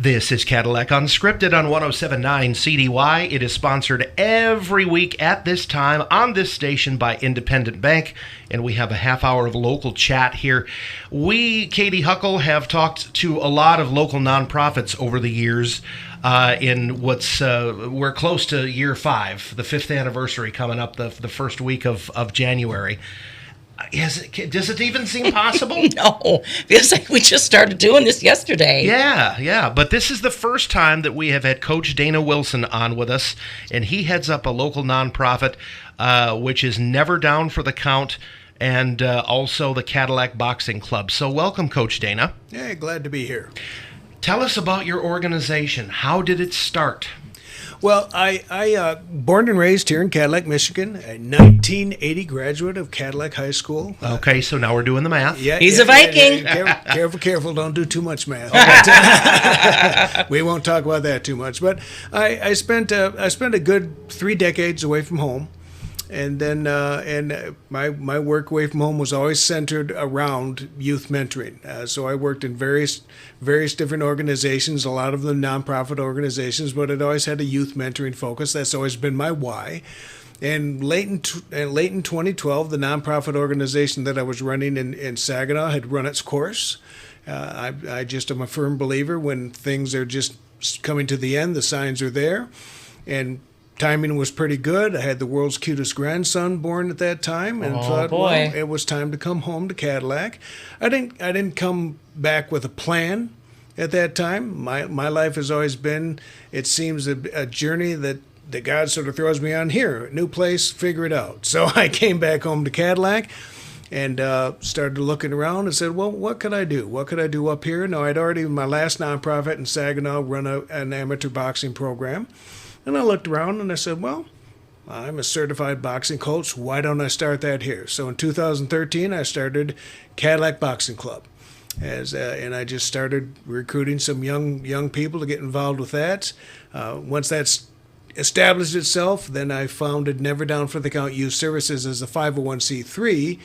This is Cadillac Unscripted on 107.9 CDY. It is sponsored every week at this time on this station by Independent Bank, and we have a half hour of local chat here. We, Katie Huckle, have talked to a lot of local nonprofits over the years. We're close to year 5, the 5th anniversary coming up the first week of January. Does it even seem possible? No, feels like we just started doing this yesterday. Yeah. But this is the first time that we have had Coach Dana Wilson on with us, and he heads up a local nonprofit, which is Never Down for the Count, and also the Cadillac Boxing Club. So welcome, Coach Dana. Yeah, glad to be here. Tell us about your organization. How did it start? Well, I born and raised here in Cadillac, Michigan, a 1980 graduate of Cadillac High School. Okay, so now we're doing the math. He's a Viking. Careful, don't do too much math. We won't talk about that too much. But I spent a good 3 decades away from home. And then my work away from home was always centered around youth mentoring. So I worked in various different organizations, a lot of them nonprofit organizations, but it always had a youth mentoring focus. That's always been my why. And late in 2012, the nonprofit organization that I was running in Saginaw had run its course. I just am a firm believer when things are just coming to the end, the signs are there. And timing was pretty good. I had the world's cutest grandson born at that time, and thought, well, it was time to come home to Cadillac. I didn't come back with a plan at that time. My life has always been, it seems, a journey that God sort of throws me on here. New place, figure it out. So I came back home to Cadillac and started looking around and said, well, what could I do? What could I do up here? Now, I'd already, in my last nonprofit in Saginaw, run an amateur boxing program. And I looked around and I said, well, I'm a certified boxing coach. Why don't I start that here? So in 2013, I started Cadillac Boxing Club. And I just started recruiting some young people to get involved with that. Once that's established itself, then I founded Never Down for the Count Youth Services as a 501c3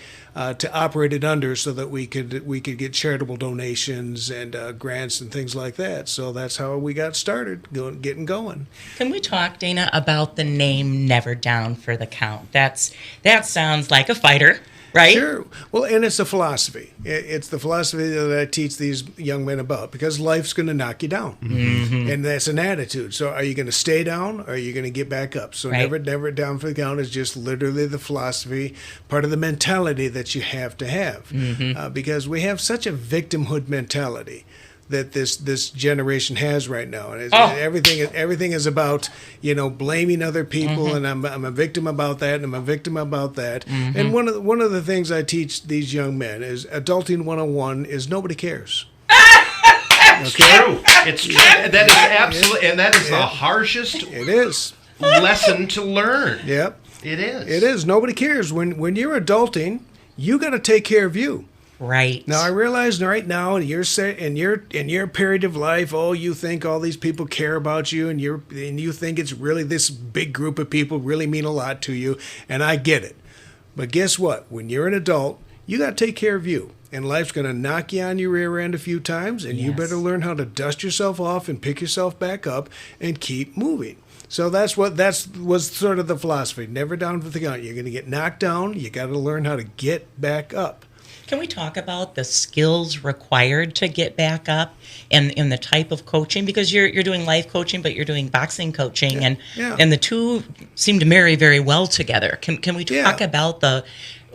to operate it under, so that we could get charitable donations and grants and things like that. So that's how we got started, getting going. Can we talk, Dana, about the name Never Down for the Count? That sounds like a fighter, right? Sure. Well, and it's a philosophy. It's the philosophy that I teach these young men about, because life's going to knock you down. Mm-hmm. And that's an attitude. So are you going to stay down, or are you going to get back up? So right. Never down for the count is just literally the philosophy, part of the mentality that you have to have. Mm-hmm. Because we have such a victimhood mentality that this generation has right now, and everything is about blaming other people, mm-hmm. and I'm a victim about that, and I'm a victim about that. Mm-hmm. And one of the things I teach these young men is adulting 101 is nobody cares. It's true. It's true. That is absolutely, and that is the harshest. It is lesson to learn. Yep. It is. It is. Nobody cares when you're adulting. You got to take care of you. Right. Now I realize right now in your period of life, you think all these people care about you, and you think it's really this big group of people really mean a lot to you, and I get it. But guess what? When you're an adult, you got to take care of you, and life's going to knock you on your rear end a few times, and you better learn how to dust yourself off and pick yourself back up and keep moving. So that was sort of the philosophy. Never down for the count. You're going to get knocked down. You got to learn how to get back up. Can we talk about the skills required to get back up and the type of coaching? Because you're doing life coaching, but you're doing boxing coaching, and the two seem to marry very well together. Can we talk about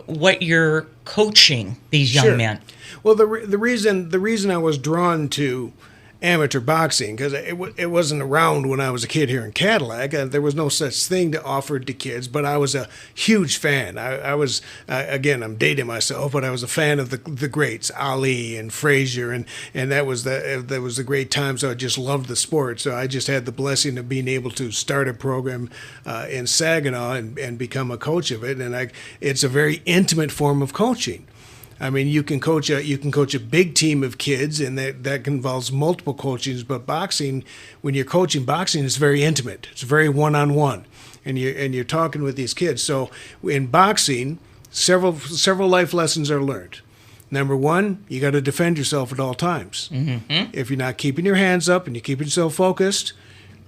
what you're coaching these young men? Well, the reason I was drawn to amateur boxing, because it wasn't around when I was a kid here in Cadillac. There was no such thing to offer to kids, but I was a huge fan. I was, again, I'm dating myself, but I was a fan of the greats, Ali and Frazier, and that was a great time. So I just loved the sport. So I just had the blessing of being able to start a program in Saginaw and become a coach of it. And it's a very intimate form of coaching. I mean, you can coach a big team of kids, and that involves multiple coaches. But boxing, when you're coaching boxing, it's very intimate. It's very one-on-one, and you're talking with these kids. So in boxing, several life lessons are learned. Number one, you got to defend yourself at all times. If you're not keeping your hands up and you keep yourself focused,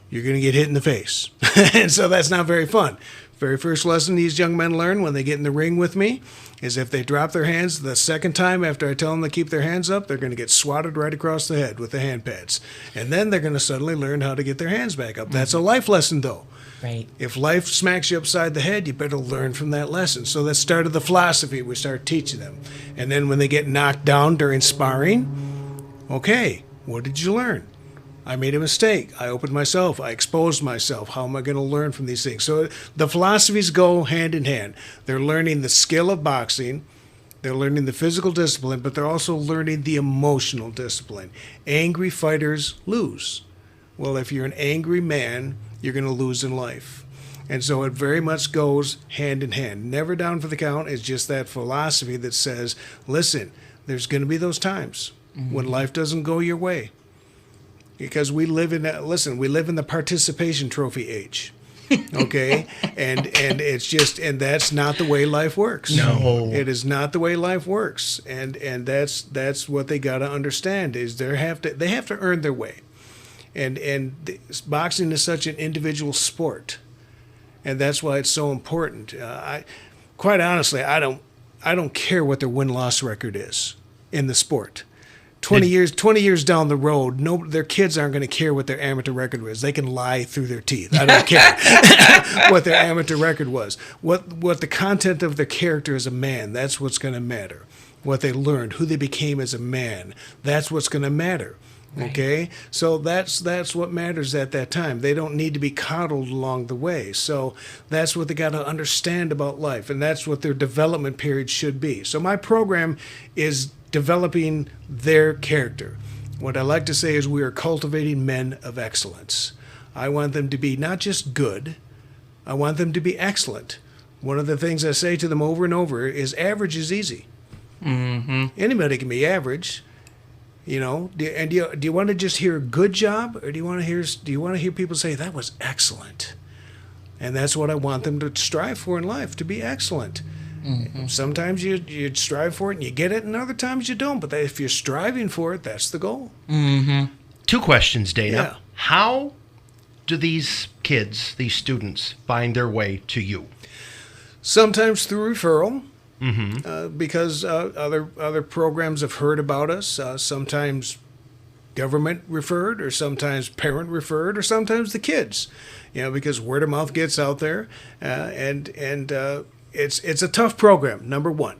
you're going to get hit in the face. And so that's not very fun. Very first lesson these young men learn when they get in the ring with me is if they drop their hands the second time after I tell them to keep their hands up, they're going to get swatted right across the head with the hand pads. And then they're going to suddenly learn how to get their hands back up. That's a life lesson, though. Right. If life smacks you upside the head, you better learn from that lesson. So that started the philosophy we start teaching them. And then when they get knocked down during sparring, okay, what did you learn? I made a mistake. I opened myself. I exposed myself. How am I going to learn from these things? So the philosophies go hand in hand. They're learning the skill of boxing. They're learning the physical discipline, but they're also learning the emotional discipline. Angry fighters lose. Well, if you're an angry man, you're going to lose in life. And so it very much goes hand in hand. Never down for the count is just that philosophy that says, listen, there's going to be those times when life doesn't go your way. Because we live in the participation trophy age. Okay? and it's just, and that's not the way life works. No. It is not the way life works. And that's what they got to understand is they have to earn their way. Boxing is such an individual sport. And that's why it's so important. Quite honestly, I don't care what their win-loss record is in the sport. 20 years down the road, their kids aren't going to care what their amateur record was. They can lie through their teeth. I don't care what their amateur record was. What the content of their character as a man, that's what's going to matter. What they learned, who they became as a man, that's what's going to matter. Right. Okay? So that's what matters at that time. They don't need to be coddled along the way. So that's what they got to understand about life, and that's what their development period should be. So my program is developing their character. What I like to say is we are cultivating men of excellence. I want them to be not just good, I want them to be excellent. One of the things I say to them over and over is average is easy. Anybody can be average. You know, do you want to just hear a good job, or do you want to hear people say that was excellent? And that's what I want them to strive for in life, to be excellent. Sometimes you strive for it and you get it, and other times you don't. But if you're striving for it, that's the goal. Two questions, Dana. Yeah. How do these kids, these students, find their way to you? Sometimes through referral. Because other programs have heard about us. Sometimes government referred, or sometimes parent referred, or sometimes the kids. You know, because word of mouth gets out there, and it's a tough program. Number one,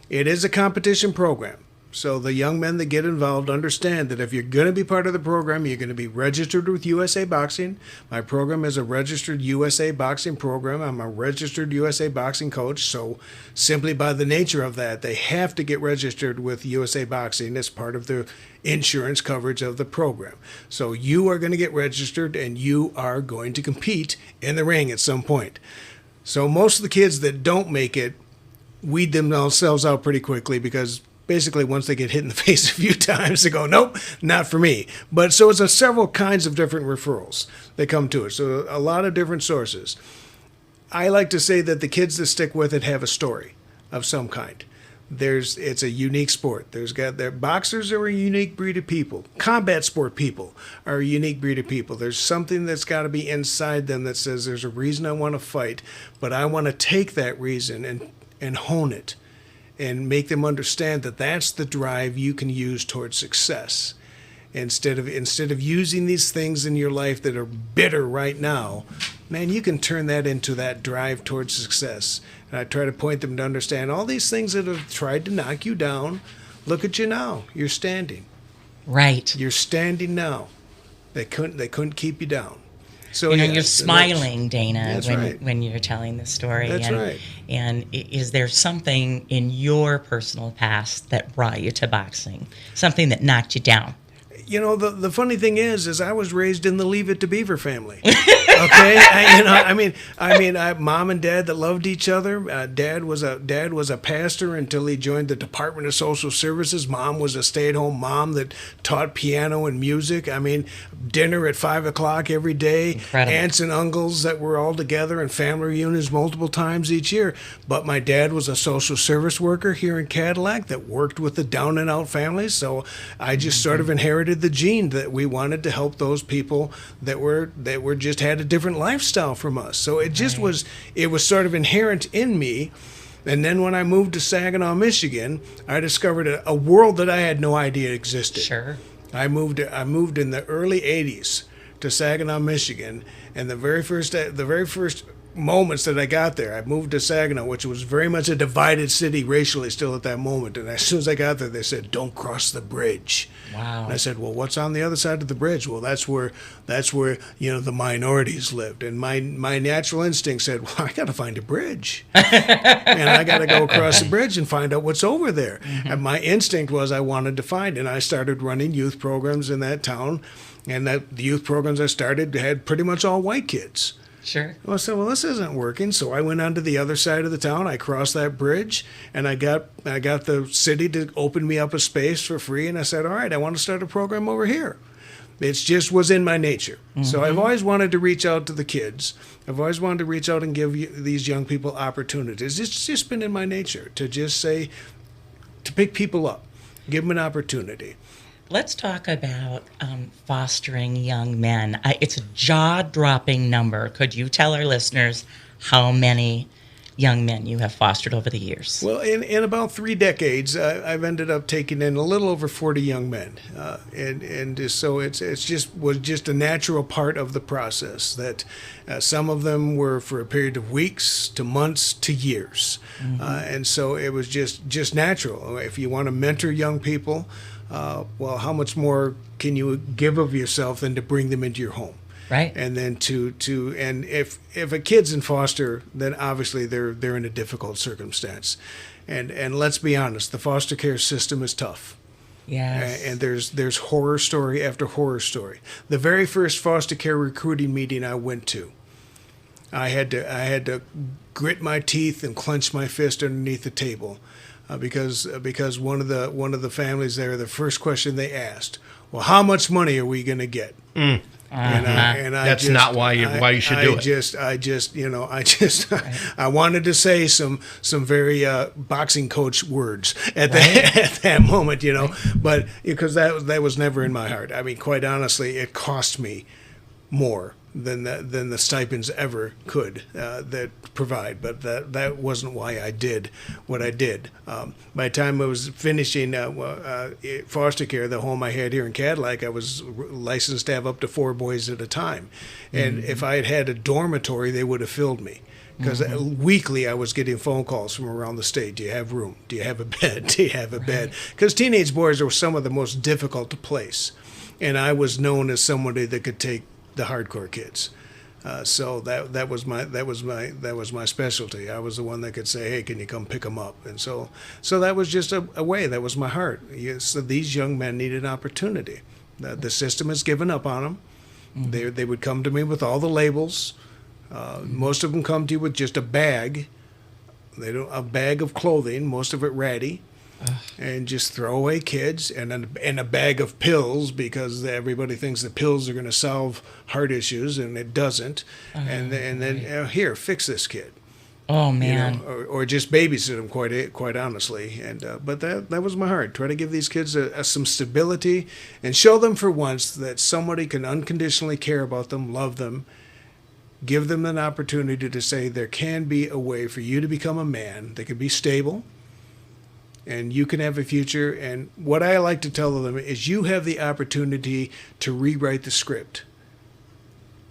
it is a competition program. So the young men that get involved understand that if you're going to be part of the program, you're going to be registered with USA Boxing. My program is a registered USA Boxing program. I'm a registered USA Boxing coach. So simply by the nature of that, they have to get registered with USA Boxing as part of the insurance coverage of the program. So you are going to get registered, and you are going to compete in the ring at some point. So most of the kids that don't make it weed themselves out pretty quickly, because basically once they get hit in the face a few times, they go, nope, not for me. But so it's several kinds of different referrals that come to it. So a lot of different sources. I like to say that the kids that stick with it have a story of some kind. It's a unique sport. Boxers are a unique breed of people. Combat sport people are a unique breed of people. There's something that's got to be inside them that says there's a reason I want to fight, but I want to take that reason and hone it and make them understand that that's the drive you can use towards success. Instead of using these things in your life that are bitter right now, man, you can turn that into that drive towards success. And I try to point them to understand all these things that have tried to knock you down. Look at you now. You're standing. Right. You're standing now. They couldn't keep you down. So you're smiling, Dana, right. when you're telling the story. That's right. And is there something in your personal past that brought you to boxing? Something that knocked you down? the funny thing is I was raised in the Leave It to Beaver family. Okay, mom and dad that loved each other. Dad was a pastor until he joined the Department of Social Services. Mom was a stay-at-home mom that taught piano and music. I mean, dinner at 5:00 every day. Incredible. Aunts and uncles that were all together, and family reunions multiple times each year. But my dad was a social service worker here in Cadillac that worked with the down and out families. So I just sort of inherited the gene that we wanted to help those people that were just had a different lifestyle from us. So it just was sort of inherent in me. And then when I moved to Saginaw, Michigan, I discovered a world that I had no idea existed. Sure. I moved in the early '80s to Saginaw, Michigan, and the very first moments that I got there, I moved to Saginaw, which was very much a divided city racially still at that moment. And as soon as I got there, they said, "Don't cross the bridge." Wow. And I said, "Well, what's on the other side of the bridge?" "Well, that's where the minorities lived." And my natural instinct said, "Well, I got to find a bridge, and I got to go across the bridge and find out what's over there." Mm-hmm. And my instinct was I wanted to find, and I started running youth programs in that town, and the youth programs I started had pretty much all white kids. Sure. Well, I said, "Well, this isn't working." So I went on to the other side of the town. I crossed that bridge, and I got the city to open me up a space for free. And I said, "All right, I want to start a program over here." It just was in my nature. Mm-hmm. So I've always wanted to reach out to the kids. I've always wanted to reach out and give these young people opportunities. It's just been in my nature to just say, to pick people up, give them an opportunity. Let's talk about fostering young men. It's a jaw-dropping number. Could you tell our listeners how many young men you have fostered over the years? Well, in about 3 decades, I've ended up taking in a little over 40 young men, and so was just a natural part of the process. That some of them were for a period of weeks to months to years, mm-hmm. And so it was just natural. If you want to mentor young people. Well, how much more can you give of yourself than to bring them into your home? Right. And then and if a kid's in foster, then obviously they're in a difficult circumstance. And let's be honest, the foster care system is tough. Yes. And there's horror story after horror story. The very first foster care recruiting meeting I went to, I had to grit my teeth and clench my fist underneath the table. Because one of the families there, the first question they asked, "Well, how much money are we going to get?" Mm. And that's not why you should do it. I wanted to say some very boxing coach words at that moment, Right. But because that was never in my heart. I mean, quite honestly, it cost me more than the stipends ever could that provide, but that wasn't why I did what I did. By the time I was finishing foster care, the home I had here in Cadillac, I was licensed to have up to 4 boys at a time, and mm-hmm. if I had had a dormitory, they would have filled me. Because mm-hmm. weekly I was getting phone calls from around the state. "Do you have room? Do you have a bed? Do you have a bed?" Because teenage boys are some of the most difficult to place, and I was known as somebody that could take the hardcore kids. So that was my specialty. I was the one that could say, "Hey, can you come pick them up?" And so that was just a way. That was my heart. So these young men needed opportunity. The system has given up on them. Mm-hmm. They would come to me with all the labels. Most of them come to you with just a bag. A bag of clothing, most of it ratty. And just throw away kids, and a bag of pills, because everybody thinks the pills are going to solve heart issues, and it doesn't. And then here, fix this kid. Oh man! Or just babysit them, quite honestly. And but that was my heart. Try to give these kids some stability, and show them for once that somebody can unconditionally care about them, love them, give them an opportunity to say there can be a way for you to become a man. They can be stable. And you can have a future. And what I like to tell them is you have the opportunity to rewrite the script.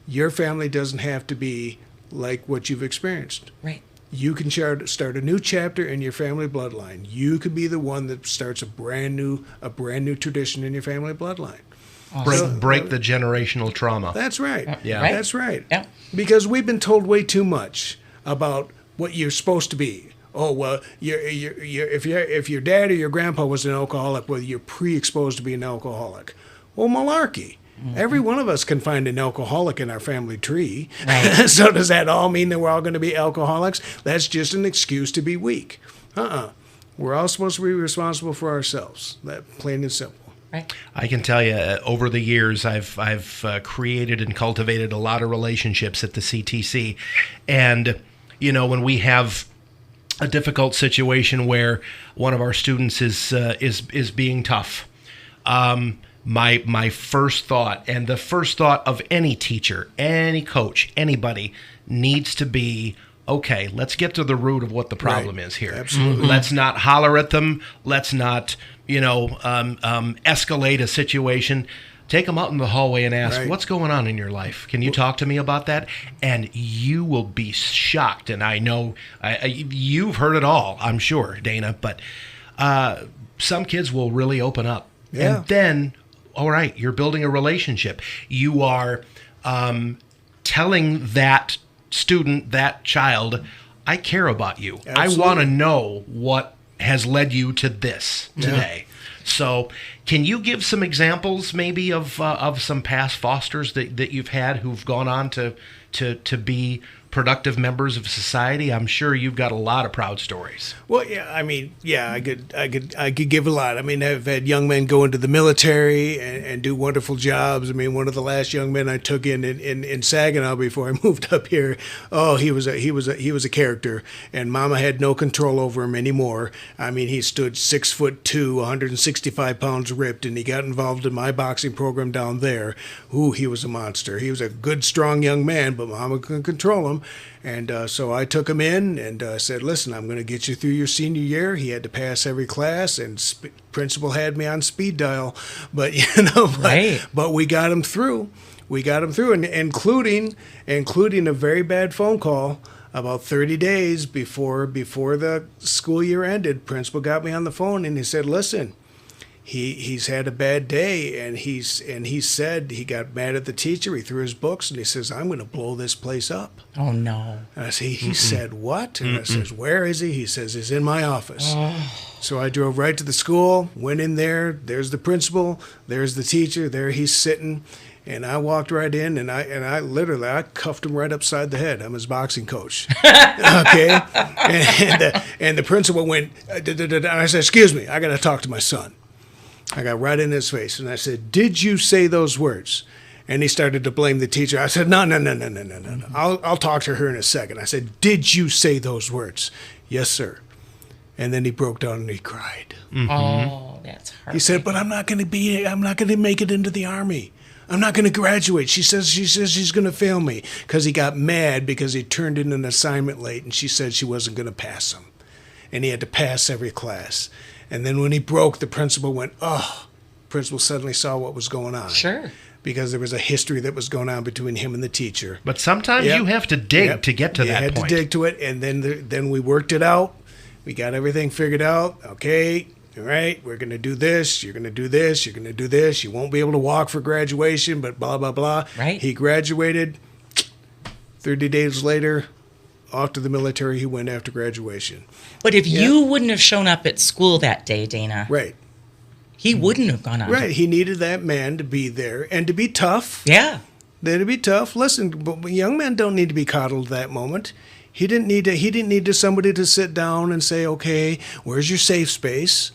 Your family doesn't have to be like what you've experienced. Right. You can start a new chapter in your family bloodline. You could be the one that starts a brand new tradition in your family bloodline. Awesome. Break the generational trauma. That's right. Yeah. Right. That's right. Yeah. Because we've been told way too much about what you're supposed to be. Oh, well, if your dad or your grandpa was an alcoholic, well, you're pre-exposed to be an alcoholic. Well, malarkey. Every one of us can find an alcoholic in our family tree. Right. So does that all mean that we're all going to be alcoholics? That's just an excuse to be weak. We're all supposed to be responsible for ourselves. That plain and simple. Right. I can tell you, over the years, I've created and cultivated a lot of relationships at the CTC, and when we have a difficult situation where one of our students is being tough, my first thought, and the first thought of any teacher, any coach, anybody, needs to be, okay, let's get to the root of what the problem is here. Absolutely. Let's not holler at them. Let's not, escalate a situation. Take them out in the hallway and ask, what's going on in your life? Can you talk to me about that? And you will be shocked. And I know you've heard it all, I'm sure, Dana, but some kids will really open up. Yeah. And then, all right, you're building a relationship. You are telling that student, that child, I care about you. Absolutely. I want to know what has led you to this today. So can you give some examples maybe of some past fosters that you've had who've gone on to be productive members of society? I'm sure you've got a lot of proud stories. Well, I could give a lot. I mean, I've had young men go into the military and do wonderful jobs. I mean, one of the last young men I took in Saginaw before I moved up here, he was a character, and Mama had no control over him anymore. I mean, he stood 6'2", 165 pounds ripped, and he got involved in my boxing program down there. Ooh, he was a monster. He was a good, strong young man, but Mama couldn't control him. And so I took him in and said, listen, I'm going to get you through your senior year. He had to pass every class, and principal had me on speed dial. But, but we got him through. And including a very bad phone call about 30 days before the school year ended. Principal got me on the phone, and he said, listen, He's had a bad day, and he said he got mad at the teacher. He threw his books, and he says, I'm going to blow this place up. Oh, no. And I say, he said, what? And I says, where is he? He says, he's in my office. So I drove right to the school, went in there. There's the principal. There's the teacher. There he's sitting. And I walked right in, and I literally cuffed him right upside the head. I'm his boxing coach. Okay? And the principal went, and I said, excuse me, I got to talk to my son. I got right in his face, and I said, did you say those words? And he started to blame the teacher. I said, no. I'll talk to her in a second. I said, did you say those words? Yes, sir. And then he broke down and he cried. Mm-hmm. Oh, that's hard. He said, but I'm not going to make it into the Army. I'm not going to graduate. She says she's going to fail me, because he got mad because he turned in an assignment late, and she said she wasn't going to pass him. And he had to pass every class. And then when he broke, the principal went, oh. Principal suddenly saw what was going on. Sure. Because there was a history that was going on between him and the teacher. But sometimes you have to dig to get to that point. You had to dig to it, and then we worked it out. We got everything figured out. Okay, all right, we're going to do this. You're going to do this. You're going to do this. You won't be able to walk for graduation, but blah, blah, blah. Right. He graduated. 30 days later, off to the military he went after graduation. But if you wouldn't have shown up at school that day, Dana, right, he wouldn't have gone on. Right, he needed that man to be there and to be tough. Yeah. Then to be tough. Listen, but young men don't need to be coddled that moment. He didn't need somebody to sit down and say, okay, where's your safe space?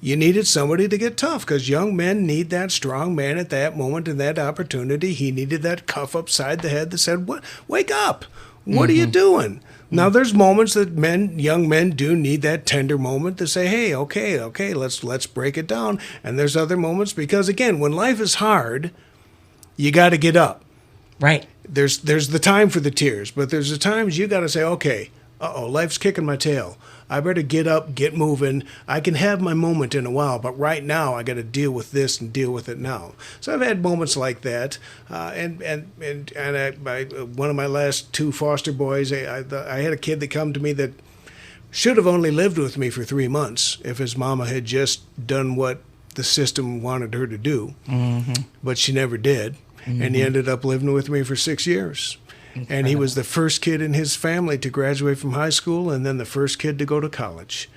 You needed somebody to get tough, because young men need that strong man at that moment and that opportunity. He needed that cuff upside the head that said, "What? Wake up! What are you doing?" Now, there's moments that young men do need that tender moment to say, hey, okay, let's break it down. And there's other moments, because, again, when life is hard, you got to get up. Right. There's the time for the tears, but there's the times you got to say, okay, life's kicking my tail. I better get up, get moving. I can have my moment in a while, but right now I got to deal with this and deal with it now. So I've had moments like that, and one of my last two foster boys, I had a kid that come to me that should have only lived with me for 3 months if his mama had just done what the system wanted her to do, but she never did, and he ended up living with me for 6 years. Incredible. And he was the first kid in his family to graduate from high school, and then the first kid to go to college.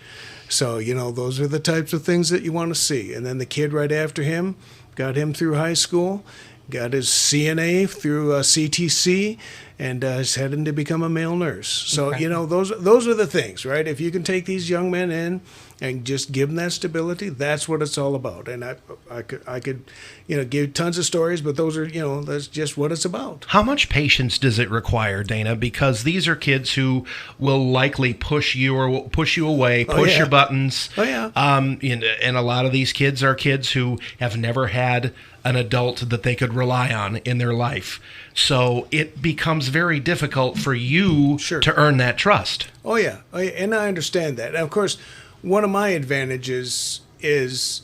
So, those are the types of things that you want to see. And then the kid right after him got him through high school, got his CNA through CTC, and is heading to become a male nurse. So, Okay. those are the things, right? If you can take these young men in and just give them that stability, that's what it's all about. And I could give tons of stories, but those are, that's just what it's about. How much patience does it require, Dana? Because these are kids who will likely push you or will push you away, push your buttons. Oh, yeah. And a lot of these kids are kids who have never had an adult that they could rely on in their life. So it becomes very difficult for you to earn that trust. Oh, yeah. And I understand that. And of course, one of my advantages is,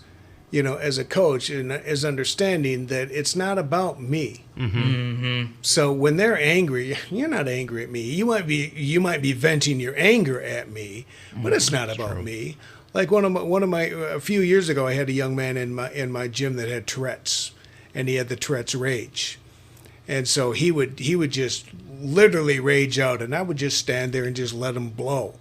as a coach, is understanding that it's not about me. Mm-hmm. Mm-hmm. So when they're angry, you're not angry at me. You might be venting your anger at me, but it's not about me. Like a few years ago, I had a young man in my gym that had Tourette's, and he had the Tourette's rage, and so he would just literally rage out, and I would just stand there and just let him blow,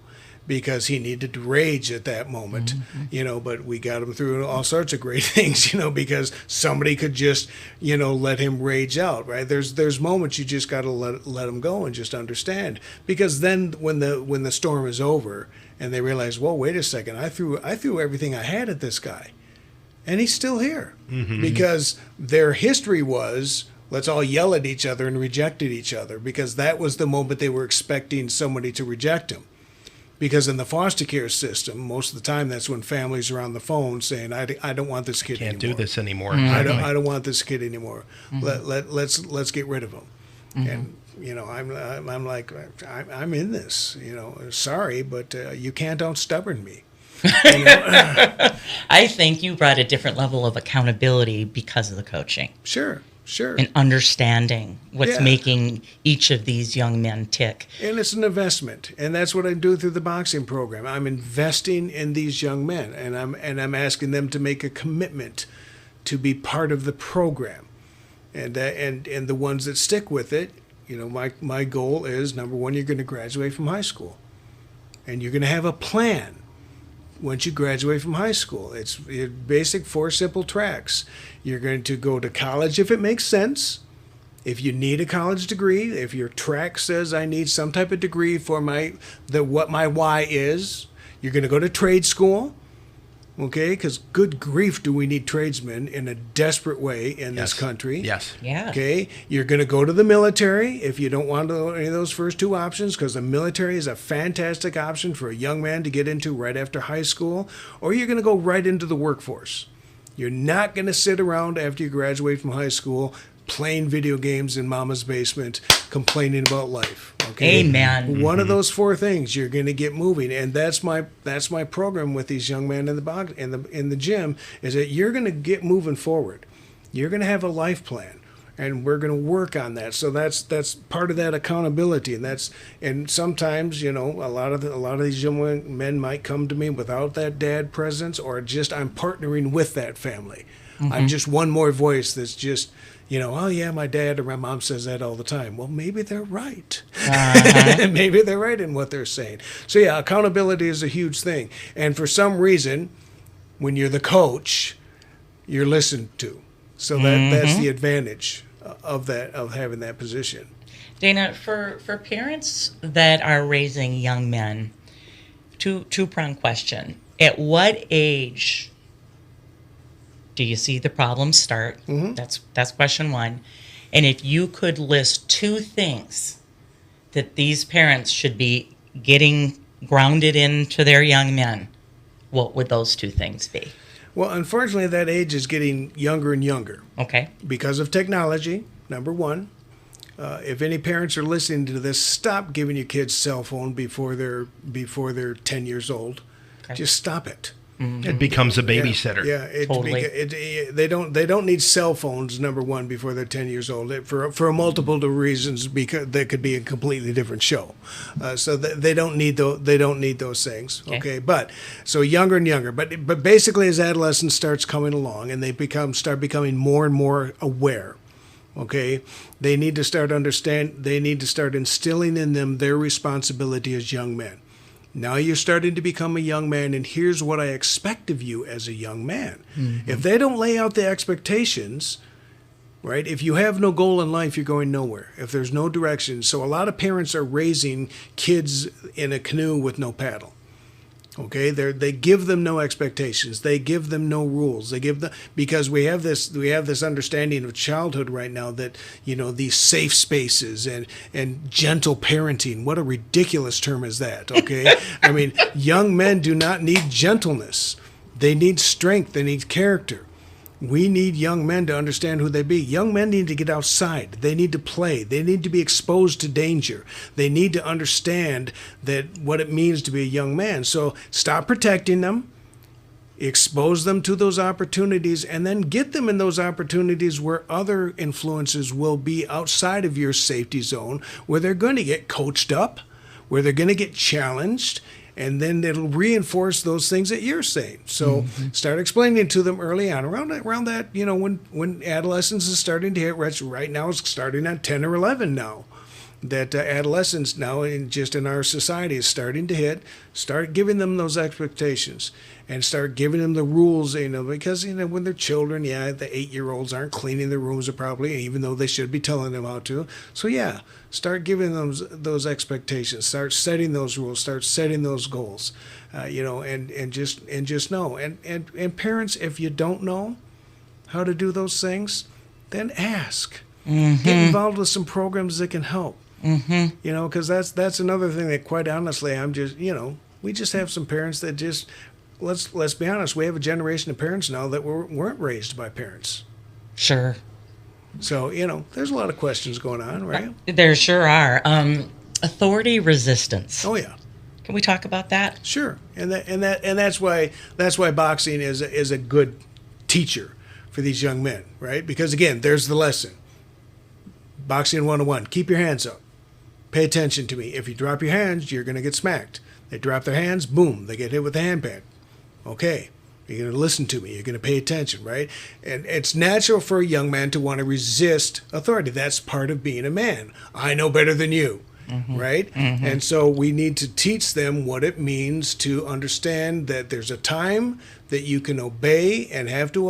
because he needed to rage at that moment, But we got him through all sorts of great things, because somebody could just let him rage out, right? There's moments you just got to let him go and just understand, because then when the storm is over. And they realize, well, wait a second, I threw everything I had at this guy, and he's still here. Mm-hmm. Because their history was, let's all yell at each other and reject each other, because that was the moment they were expecting somebody to reject them. Because in the foster care system, most of the time, that's when families are on the phone saying, I don't want this kid anymore. Can't do this anymore. Mm-hmm. I don't want this kid anymore. Mm-hmm. Let's get rid of him. Mm-hmm. And I'm like, I'm in this, sorry, but you can't out-stubborn me. I think you brought a different level of accountability because of the coaching. Sure. And understanding what's making each of these young men tick. And it's an investment, and that's what I do through the boxing program. I'm investing in these young men, and I'm asking them to make a commitment to be part of the program, and the ones that stick with it. My goal is, number one, you're going to graduate from high school. And you're going to have a plan once you graduate from high school. It's basic 4 simple tracks. You're going to go to college if it makes sense. If you need a college degree, if your track says I need some type of degree for what my why is, you're going to go to trade school. Okay, because good grief, do we need tradesmen in a desperate way in this country? Yes. Yeah. Okay, you're going to go to the military if you don't want any of those first 2 options, because the military is a fantastic option for a young man to get into right after high school, or you're going to go right into the workforce. You're not going to sit around after you graduate from high school playing video games in mama's basement, complaining about life. Okay? Amen. One of those 4 things, you're going to get moving, and that's my program with these young men in the gym, is that you're going to get moving forward. You're going to have a life plan, and we're going to work on that. So that's part of that accountability, and sometimes a lot of these young men might come to me without that dad presence, or just I'm partnering with that family. Mm-hmm. I'm just one more voice that's just, oh yeah, my dad or my mom says that all the time. Well, maybe they're right. Uh-huh. Maybe they're right in what they're saying. So yeah, accountability is a huge thing. And for some reason, when you're the coach, you're listened to. So that's the advantage of having that position. Dana, for parents that are raising young men, two-pronged question. At what age do you see the problems start? Mm-hmm. That's question 1. And if you could list 2 things that these parents should be getting grounded into their young men, what would those 2 things be? Well, unfortunately, that age is getting younger and younger. Okay. Because of technology, number 1. If any parents are listening to this, stop giving your kids cell phone before they're 10 years old. Okay. Just stop it. Mm-hmm. It becomes a babysitter. Yeah, totally. They don't need cell phones, number 1, before they're 10 years old, for a multiple of reasons, because they could be a completely different show. So they don't need those things. Okay, but so younger and younger, but basically as adolescence starts coming along and they start becoming more and more aware. Okay, they need to start instilling in them their responsibility as young men. Now you're starting to become a young man, and here's what I expect of you as a young man. If they don't lay out the expectations, right? If you have no goal in life, you're going nowhere. If there's no direction. So a lot of parents are raising kids in a canoe with no paddle. Okay, they give them no expectations. They give them no rules. They give them, because we have this understanding of childhood right now that, these safe spaces and gentle parenting. What a ridiculous term is that? Okay, I mean, young men do not need gentleness. They need strength. They need character. We need young men to understand who they be. Young men need to get outside. They need to play. They need to be exposed to danger. They need to understand that what it means to be a young man. So stop protecting them, expose them to those opportunities, and then get them in those opportunities where other influences will be outside of your safety zone, where they're going to get coached up, where they're going to get challenged, and then it'll reinforce those things that you're saying. So start explaining to them early on, around that, when adolescence is starting to hit. Right now it's starting at 10 or 11 now. That adolescence now, in our society, is starting to hit. Start giving them those expectations and start giving them the rules, because, when they're children, the 8-year-olds aren't cleaning their rooms properly, even though they should be telling them how to. So, start giving them those expectations. Start setting those rules. Start setting those goals, and just know. And parents, if you don't know how to do those things, then ask. Get involved with some programs that can help. Because that's another thing that, quite honestly, we just have some parents that just, let's be honest, we have a generation of parents now that weren't raised by parents. Sure. So, there's a lot of questions going on, right? There sure are. Authority resistance. Oh yeah. Can we talk about that? Sure. And that's why boxing is a good teacher for these young men, right? Because again, there's the lesson. Boxing 101. Keep your hands up. Pay attention to me. If you drop your hands, you're going to get smacked. They drop their hands, boom, they get hit with the handpan. Okay, you're going to listen to me. You're going to pay attention, right? And it's natural for a young man to want to resist authority. That's part of being a man. I know better than you, right? And so we need to teach them what it means to understand that there's a time that you can obey and have to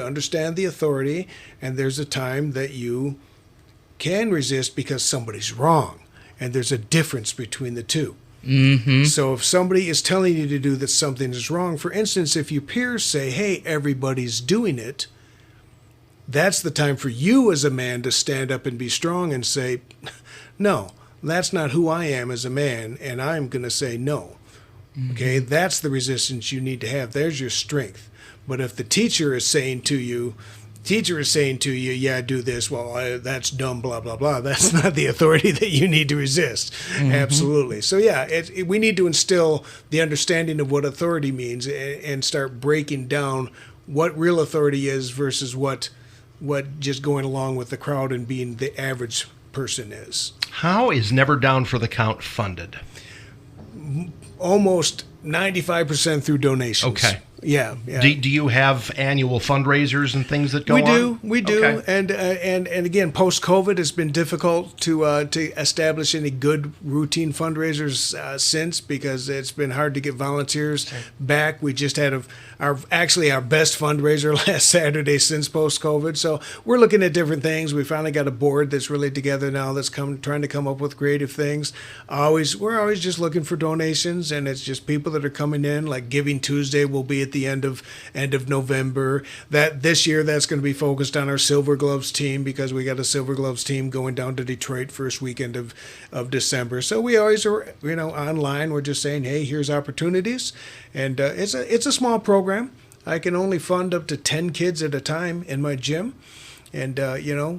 understand the authority, and there's a time that you can resist because somebody's wrong, and there's a difference between the two. So if somebody is telling you to do that something is wrong, for instance, if your peers say, hey, everybody's doing it, that's the time for you as a man to stand up and be strong and say, no, that's not who I am as a man, and I'm going to say no. Okay, that's the resistance you need to have. There's your strength. But if the teacher is saying to you, yeah, do this, well, that's dumb, blah, blah, blah. That's not the authority that you need to resist. Absolutely. So, we need to instill the understanding of what authority means and start breaking down what real authority is versus what just going along with the crowd and being the average person is. How is Never Down for the Count funded? Almost 95% through donations. Okay. Yeah. Do you have annual fundraisers and things that go on? We do. Okay. And again, post-COVID, it's been difficult to establish any good routine fundraisers since, because it's been hard to get volunteers back. We just had our best fundraiser last Saturday since post-COVID. So we're looking at different things. We finally got a board that's really together now that's trying to come up with creative things. We're always just looking for donations, and it's just people that are coming in. Like Giving Tuesday will be at the end of November. That this year, that's going to be focused on our Silver Gloves team, because we got a Silver Gloves team going down to Detroit first weekend of December. So we always are, online. We're just saying, hey, here's opportunities, and it's a small program. I can only fund up to 10 kids at a time in my gym, and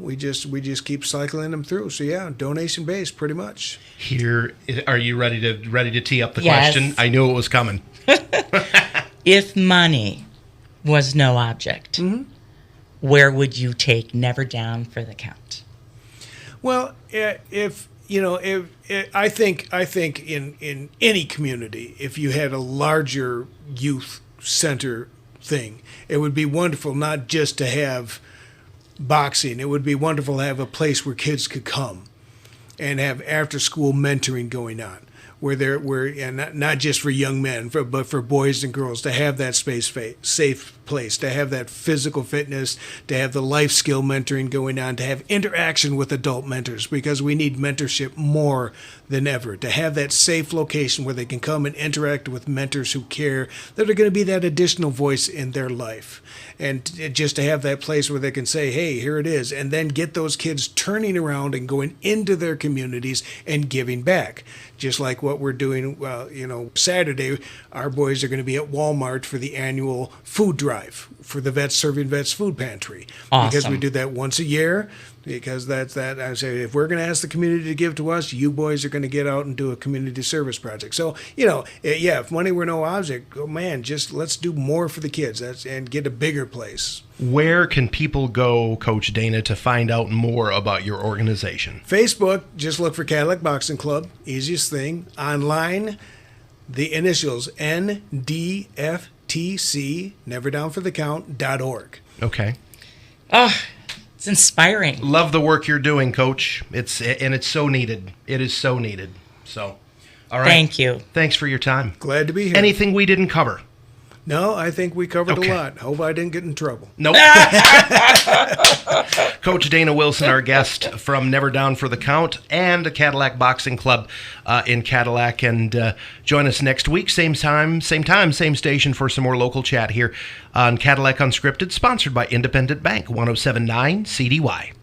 we just keep cycling them through. So yeah, donation based, pretty much. Here, are you ready to tee up the Yes. question? I knew it was coming. If money was no object, where would you take Never Down for the Count? Well, I think in any community, if you had a larger youth center thing, it would be wonderful not just to have boxing. It would be wonderful to have a place where kids could come and have after-school mentoring going on. and not just for young men, but for boys and girls to have that safe place, to have that physical fitness, to have the life skill mentoring going on, to have interaction with adult mentors, because we need mentorship more than ever, to have that safe location where they can come and interact with mentors who care, that are going to be that additional voice in their life. And just to have that place where they can say, hey, here it is, and then get those kids turning around and going into their communities and giving back. Just like what we're doing, Saturday, our boys are going to be at Walmart for the annual food drive for the Vets Serving Vets Food Pantry. Awesome. Because we do that once a year. Because that's that. I say, if we're going to ask the community to give to us, you boys are going to get out and do a community service project. So, if money were no object, oh man, just let's do more for the kids and get a bigger place. Where can people go, Coach Dana, to find out more about your organization? Facebook, just look for Cadillac Boxing Club. Easiest thing. Online, the initials NDFTC, never down for the count.org. Okay. It's inspiring. Love the work you're doing, Coach. It's so needed. It is so needed. So, all right. Thank you. Thanks for your time. Glad to be here. Anything we didn't cover? No, I think we covered Okay. a lot. Hope I didn't get in trouble. Nope. Coach Dana Wilson, our guest from Never Down for the Count and the Cadillac Boxing Club in Cadillac. And join us next week, same time, same station for some more local chat here on Cadillac Unscripted, sponsored by Independent Bank, 107.9 CDY.